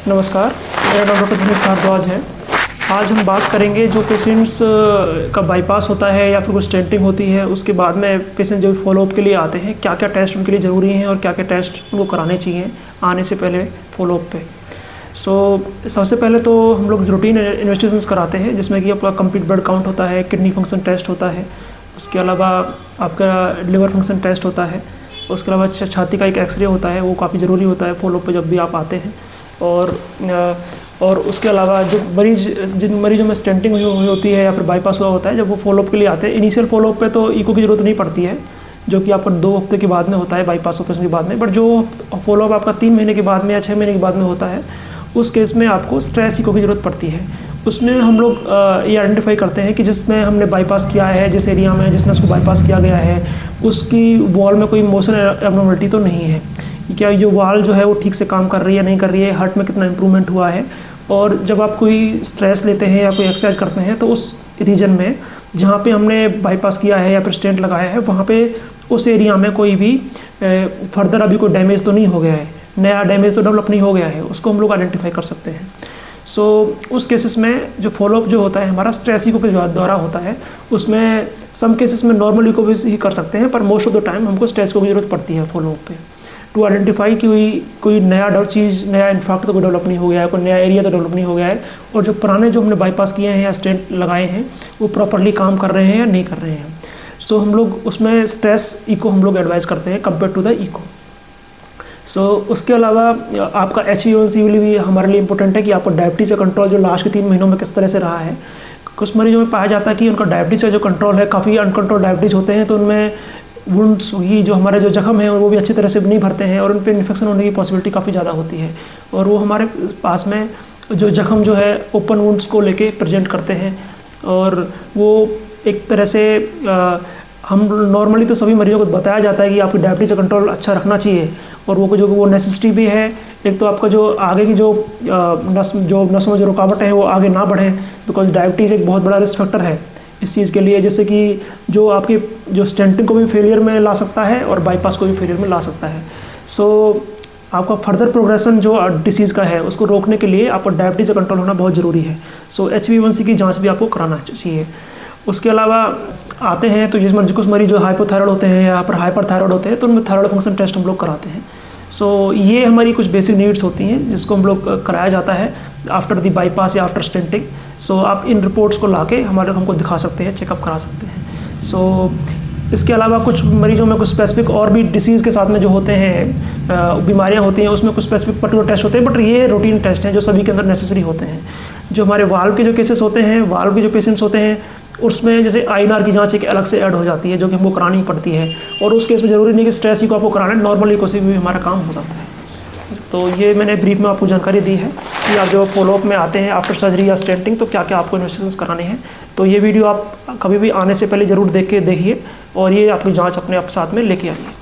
नमस्कार, मेरा नाम डॉक्टर दिनेश भारद्वाज है। आज हम बात करेंगे जो पेशेंट्स का बाईपास होता है या फिर कुछ स्टेंटिंग होती है, उसके बाद में पेशेंट जो फॉलोअप के लिए आते हैं, क्या क्या टेस्ट उनके लिए ज़रूरी हैं और क्या क्या टेस्ट उनको कराने चाहिए आने से पहले फॉलोअप पे। सबसे पहले तो हम लोग रूटीन इन्वेस्टिगेशंस कराते हैं, जिसमें कि आपका कंप्लीट ब्लड काउंट होता है, किडनी फंक्शन टेस्ट होता है, उसके अलावा आपका लिवर फंक्शन टेस्ट होता है, उसके अलावा छाती का एक एक्सरे होता है, वो काफ़ी ज़रूरी होता है फॉलोअप पे जब भी आप आते हैं। और उसके अलावा जो जिन मरीजों में स्टेंटिंग हुई होती है या फिर बाईपास हुआ होता है, जब वो फॉलोअप के लिए आते हैं, इनिशियल फॉलोअप पे तो ईको की ज़रूरत नहीं पड़ती है, जो कि आपका 2 हफ्ते के बाद में होता है बाईपास ऑपरेशन के बाद में। बट जो फॉलोअप आपका 3 महीने के बाद में या 6 महीने के बाद में होता है, उस केस में आपको स्ट्रेस ईको की ज़रूरत पड़ती है। उसमें हम लोग ये आइडेंटिफाई करते हैं कि जिसमें हमने बाईपास किया है, जिस एरिया में जिसने उसको बाईपास किया गया है, उसकी वॉल में कोई मोशन एबनॉर्मलिटी तो नहीं है, क्या जो वाल जो है वो ठीक से काम कर रही है नहीं कर रही है, हार्ट में कितना इंप्रूवमेंट हुआ है। और जब आप कोई स्ट्रेस लेते हैं या कोई एक्सरसाइज करते हैं, तो उस रीजन में जहाँ पे हमने बाईपास किया है या फिर स्टेंट लगाया है, वहाँ पे उस एरिया में कोई भी फर्दर अभी कोई डैमेज तो नहीं हो गया है, नया डैमेज तो डेवलप नहीं हो गया है, उसको हम लोग आइडेंटिफाई कर सकते हैं। उस केसेस में जो फॉलोअप जो होता है हमारा स्ट्रेस इको के द्वारा होता है, उसमें सम केसेस में नॉर्मल इको भी ही कर सकते हैं, पर मोस्ट ऑफ द टाइम हमको स्ट्रेस को भी ज़रूरत पड़ती है फॉलोअप पे, टू आइडेंटिफाई कि कोई नया चीज़, नया इन्फेक्ट तो कोई डेवलप नहीं हो गया है, कोई नया एरिया तो डेवलप नहीं हो गया है, और जो पुराने जो हमने बाईपास किए हैं या स्टेंट लगाए हैं वो प्रॉपरली काम कर रहे हैं या नहीं कर रहे हैं। हम लोग उसमें स्ट्रेस इको हम लोग एडवाइस करते हैं कंपेयर टू द इको। उसके अलावा आपका HbA1c भी हमारे लिए इंपॉर्टेंट है कि आपका डायबिटीज़ का कंट्रोल जो लास्ट के 3 महीनों में किस तरह से रहा है। कुछ मरीजों में पाया जाता है कि उनका डायबिटीज़ का जो कंट्रोल है, काफ़ी अनकंट्रोल डायबिटीज़ होते हैं, तो उनमें वुंड्स ही जो हमारे जो जख्म हैं वो भी अच्छी तरह से नहीं भरते हैं और उन पर इन्फेक्शन होने की पॉसिबिलिटी काफ़ी ज़्यादा होती है, और वो हमारे पास में जो जख्म जो है ओपन वुंड्स को लेके प्रेजेंट करते हैं। और वो एक तरह से हम नॉर्मली तो सभी मरीजों को बताया जाता है कि आपकी डायबिटीज़ का कंट्रोल अच्छा रखना चाहिए, और वो नेसेसिटी भी है। एक तो आपका जो आगे की जो नसों में जो रुकावट है वो आगे ना बढ़े, बिकॉज डायबिटीज़ एक बहुत बड़ा रिस्क फैक्टर है इस चीज़ के लिए, जैसे कि जो आपकी जो स्टेंटिंग को भी फेलियर में ला सकता है और बाईपास को भी फेलियर में ला सकता है। आपका फर्दर प्रोग्रेशन जो डिसीज़ का है उसको रोकने के लिए आपका डायबिटीज़ का कंट्रोल होना बहुत ज़रूरी है। HbA1c की जांच भी आपको कराना चाहिए। उसके अलावा आते हैं तो जिसमें कुछ मरीज जो हाइपोथायराइड होते हैं या फिर हाइपरथायराइड होते हैं, तो उनमें थायराइड फंक्शन टेस्ट हम लोग कराते हैं। ये हमारी कुछ बेसिक नीड्स होती हैं जिसको हम लोग कराया जाता है आफ्टर द बाईपास या आफ्टर स्टेंटिंग। आप इन रिपोर्ट्स को लाके हमको दिखा सकते हैं, चेकअप करा सकते हैं। इसके अलावा कुछ मरीजों में कुछ स्पेसिफिक और भी डिसीज़ के साथ में जो होते हैं बीमारियां होती हैं, उसमें कुछ स्पेसिफिक पर्टिकुलर टेस्ट होते हैं, बट ये रूटीन टेस्ट हैं जो सभी के अंदर नेसेसरी होते हैं। जो हमारे वाल्व के जो केसेस होते हैं, वाल्व के जो पेशेंट्स होते हैं, उसमें जैसे INR की जांच एक अलग से ऐड हो जाती है जो कि हमको करानी पड़ती है, और उस केस में ज़रूरी नहीं कि स्ट्रेस इको आपको कराना है, नॉर्मल इको से भी हमारा काम हो जाता है। तो ये मैंने ब्रीफ में आपको जानकारी दी है कि आप जो फॉलोअप में आते हैं आफ्टर सर्जरी या स्टेंटिंग, तो क्या क्या आपको इन्वेस्टिगेशंस कराने हैं। तो ये वीडियो आप कभी भी आने से पहले ज़रूर देखिए, और ये अपनी जांच अपने आप साथ में लेके आइए।